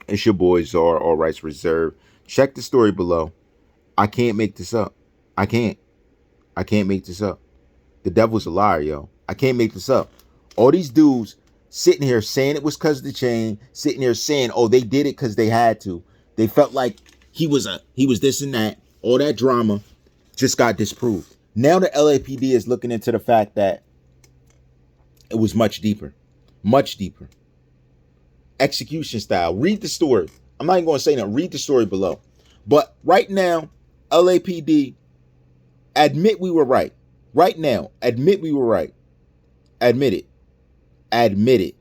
It's your boy Czar, all rights reserved. Check the story below. I can't make this up. I can't. I can't make this up. The devil's a liar, yo. I can't make this up. All these dudes sitting here saying it was because of the chain, sitting here saying, oh, they did it because they had to. They felt like he was this and that. All that drama just got disproved. Now the LAPD is looking into the fact that it was much deeper. Much deeper. Execution style. Read the story. I'm not even going to say that. Read the story below. But right now, LAPD, admit we were right. Right now, admit we were right. Admit it. Admit it.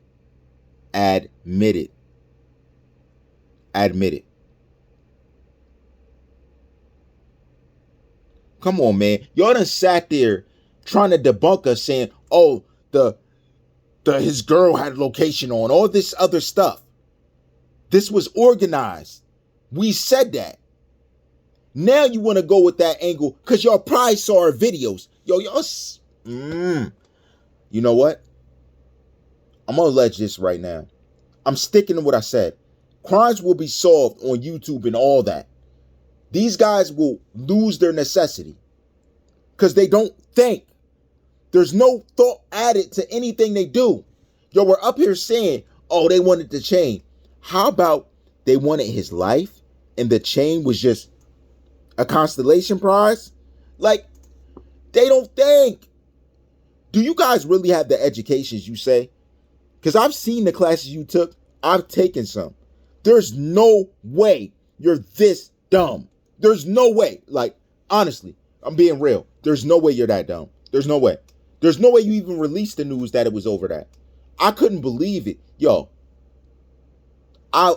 Admit it. Admit it. Come on, man. Y'all done sat there trying to debunk us saying, oh, his girl had location on, all this other stuff. This was organized. We said that. Now you want to go with that angle because y'all probably saw our videos. Yo, y'all. You know what? I'm going to allege this right now. I'm sticking to what I said. Crimes will be solved on YouTube and all that. These guys will lose their necessity because they don't think. There's no thought added to anything they do. Yo, we're up here saying, oh, they wanted the chain. How about they wanted his life and the chain was just a constellation prize? Like, they don't think. Do you guys really have the educations you say? Because I've seen the classes you took. I've taken some. There's no way you're this dumb. There's no way. Like, honestly, I'm being real. There's no way you're that dumb. There's no way. There's no way you even released the news that it was over that. I couldn't believe it. Yo, I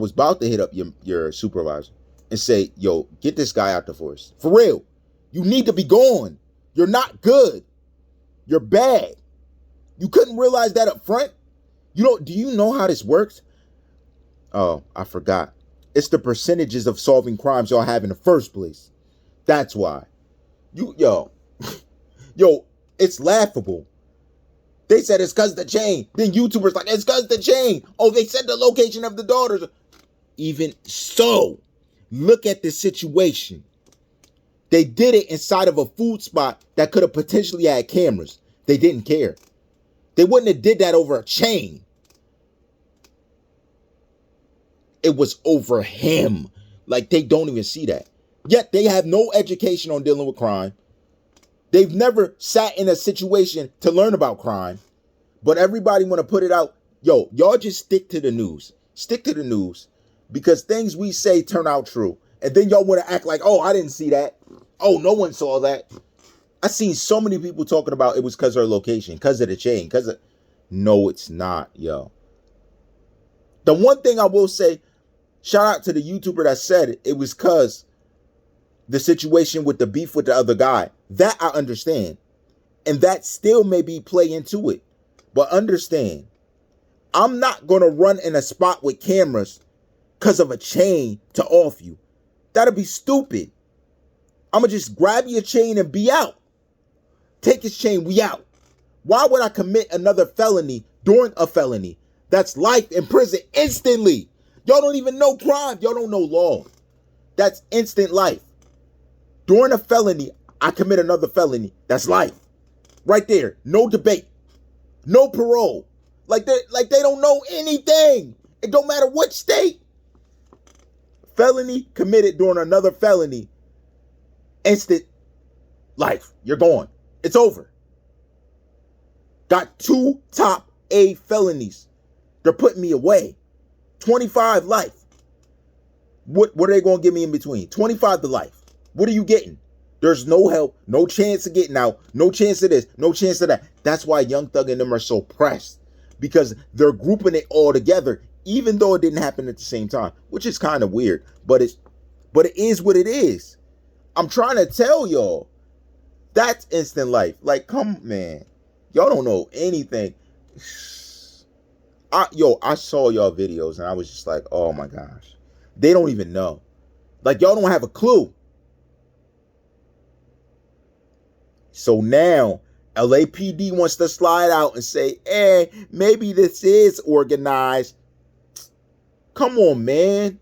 was about to hit up your supervisor and say, yo, get this guy out the force. For real. You need to be gone. You're not good. You're bad. You couldn't realize that up front? Do you know how this works? Oh, I forgot. It's the percentages of solving crimes y'all have in the first place. That's why. Yo, it's laughable. They said it's because of the chain. Then YouTubers like, it's because of the chain. Oh, they said the location of the daughters. Even so, look at the situation. They did it inside of a food spot that could have potentially had cameras. They didn't care. They wouldn't have did that over a chain. It was over him. Like, they don't even see that. Yet they have no education on dealing with crime. They've never sat in a situation to learn about crime. But everybody want to put it out. Yo, y'all just stick to the news. Stick to the news. Because things we say turn out true. And then y'all want to act like, oh, I didn't see that. Oh, no one saw that. I seen so many people talking about it was because of her location, because of the chain, No, it's not, yo. The one thing I will say, shout out to the YouTuber that said it was because the situation with the beef with the other guy. That I understand. And that still may be play into it. But understand, I'm not going to run in a spot with cameras because of a chain to off you. That'll be stupid. I'm going to just grab your chain and be out. Take his chain, we out. Why would I commit another felony during a felony? That's life in prison instantly. Y'all don't even know crime. Y'all don't know law. That's instant life. During a felony, I commit another felony. That's life. Right there. No debate. No parole. Like they don't know anything. It don't matter what state. Felony committed during another felony. Instant life. You're gone. It's over. Got 2 top A felonies. They're putting me away. 25 life. What are they going to give me in between? 25 to life. What are you getting? There's no help, no chance of getting out, no chance of this, no chance of that. That's why Young Thug and them are so pressed. Because they're grouping it all together, even though it didn't happen at the same time, which is kind of weird. But it is what it is. I'm trying to tell y'all. That's instant life. Like, come, man. Y'all don't know anything. I saw y'all videos and I was just like, oh my gosh. They don't even know. Like, y'all don't have a clue. So now, LAPD wants to slide out and say, maybe this is organized. Come on, man.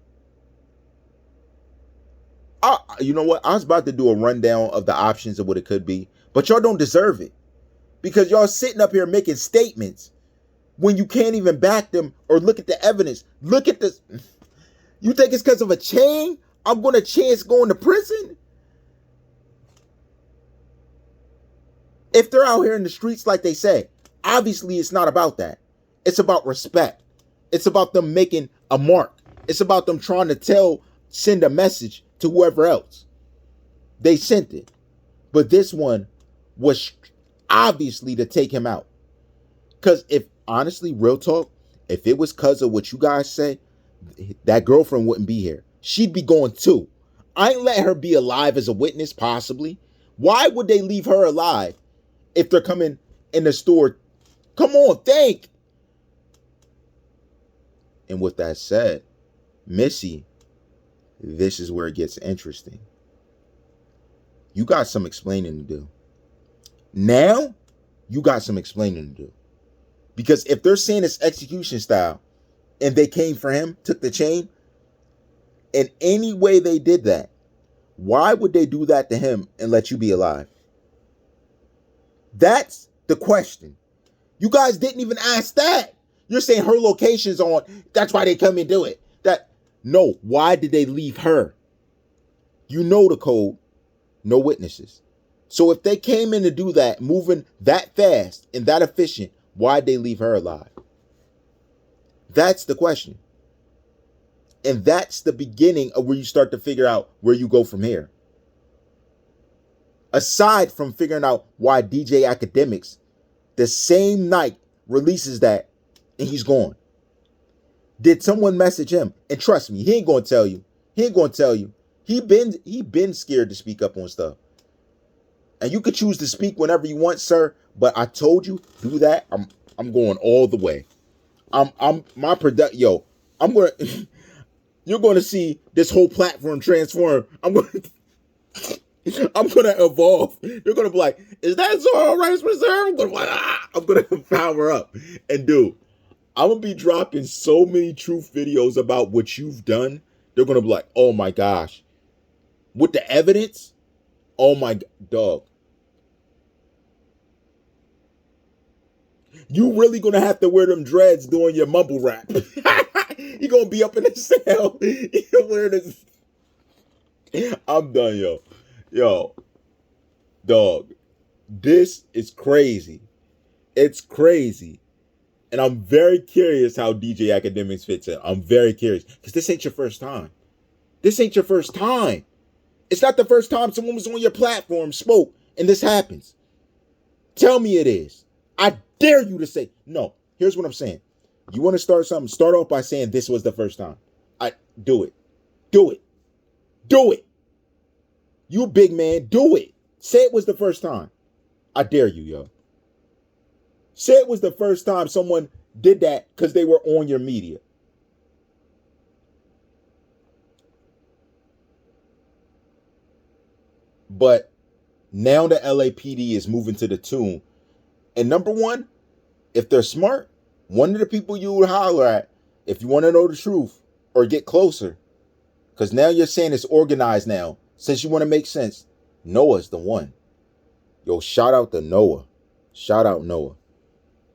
You know what? I was about to do a rundown of the options of what it could be, but y'all don't deserve it because y'all sitting up here making statements when you can't even back them or look at the evidence. Look at this. You think it's because of a chain I'm going to chance going to prison? If they're out here in the streets like they say, obviously it's not about that. It's about respect. It's about them making a mark. It's about them trying to send a message to whoever else. They sent it. But this one was obviously to take him out. Because if, honestly, real talk, if it was because of what you guys say, that girlfriend wouldn't be here. She'd be going too. I ain't let her be alive as a witness, possibly. Why would they leave her alive if they're coming in the store? Come on, think. And with that said, Missy, this is where it gets interesting. You got some explaining to do. Now, you got some explaining to do. Because if they're saying it's execution style, and they came for him, took the chain, in any way they did that, why would they do that to him and let you be alive? That's the question. You guys didn't even ask that. You're saying her location's on, that's why they come and do it. No, why did they leave her? You know the code, no witnesses. So if they came in to do that, moving that fast and that efficient, why'd they leave her alive? That's the question. And that's the beginning of where you start to figure out where you go from here. Aside from figuring out why DJ Academics, the same night, releases that and he's gone. Did someone message him? And trust me, he ain't gonna tell you. He ain't gonna tell you. He been scared to speak up on stuff. And you could choose to speak whenever you want, sir. But I told you, do that. I'm going all the way. You're gonna see this whole platform transform. I'm gonna evolve. You're gonna be like, is that Zoro Rights Reserve? I'm gonna power up and do. I'm gonna be dropping so many truth videos about what you've done. They're gonna be like, oh my gosh. With the evidence, oh my dog. You really gonna have to wear them dreads doing your mumble rap. You gonna be up in the cell. You wear this. I'm done, yo. Yo, dog. This is crazy. It's crazy. And I'm very curious how DJ Academics fits in. I'm very curious. Because this ain't your first time. This ain't your first time. It's not the first time someone was on your platform, spoke, and this happens. Tell me it is. I dare you to say, no, here's what I'm saying. You want to start something, start off by saying this was the first time. Do it. Do it. Do it. You big man, do it. Say it was the first time. I dare you, yo. Say it was the first time someone did that because they were on your media. But now the LAPD is moving to the tune. And number one, if they're smart, one of the people you would holler at if you want to know the truth or get closer, because now you're saying it's organized now. Since you want to make sense, Noah's the one. Yo, shout out to Noah. Shout out Noah.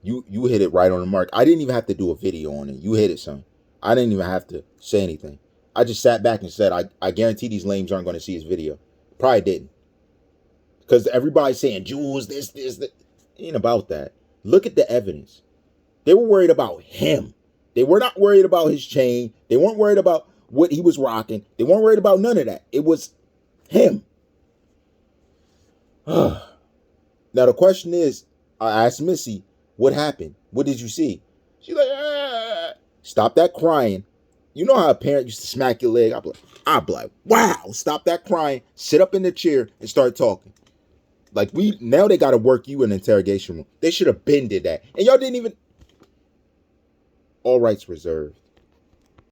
You hit it right on the mark. I didn't even have to do a video on it. You hit it, son. I didn't even have to say anything. I just sat back and said, I guarantee these lames aren't going to see his video. Probably didn't. Because everybody's saying, Jules, this. It ain't about that. Look at the evidence. They were worried about him. They were not worried about his chain. They weren't worried about what he was rocking. They weren't worried about none of that. It was him. Now, the question is, I asked Missy, what happened? What did you see? She's like, stop that crying. You know how a parent used to smack your leg? I'd be like, wow, stop that crying. Sit up in the chair and start talking. Like now they got to work you in an interrogation room. They should have been did that. And y'all didn't even. All rights reserved.